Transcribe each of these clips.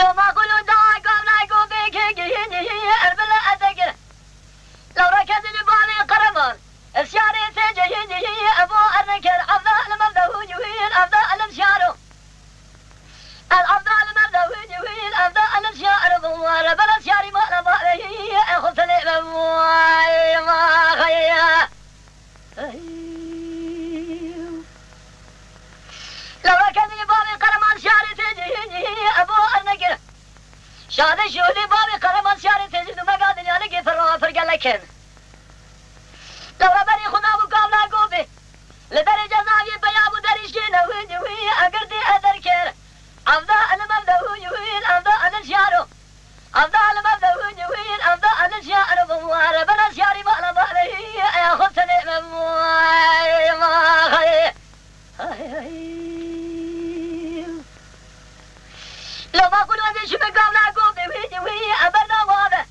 لو ما قولوا داعي قامنا يقوم بيك اربلا اتقر لو ركز البابي قربان الشاري تجي ابو النكر افضل مبدا وجوهين افضل الشارو الافضل مبدا وجوهين افضل الشارو بوار بلا شاري ما لبالي اخذ لي ما خيا لو ركز البابي قربان شاري تجي ابو النكر شادي شولي بابي قربان شاري تجي ما قادر يلاقي فرق لكن لو ربني خدا وقامنا قوبي لدرجة زاوية بيابو دريشينا ويجوي أقردي أذكر أفضل مبدأ ويجوين أفضل الشارو أفضل مبدأ ويجوين أفضل الشارو بموار بنا شاري ما لبالي يا خبتني بموار ما خي لو ما قلوا أنت شو بقامنا قوبي ويجوي أبرنا وابه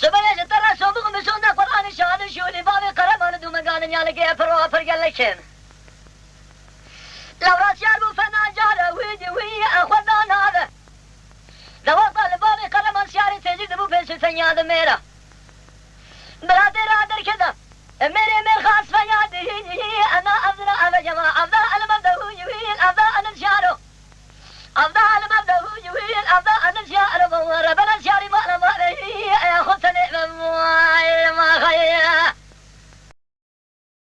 سبايا ترى صوبغ مسونا قرآن شان شولي بابي قربان دو مقان يالك فروا فرق لكن لو راس ياربو فنا جارة ويدي وي أخذنا هذا لو وصل بابي قربان شاري تجد بو بيسو ثنياد ميرا برادر رادر كذا ميري من خاص فيادي أنا أفضل أبا جماعة أفضل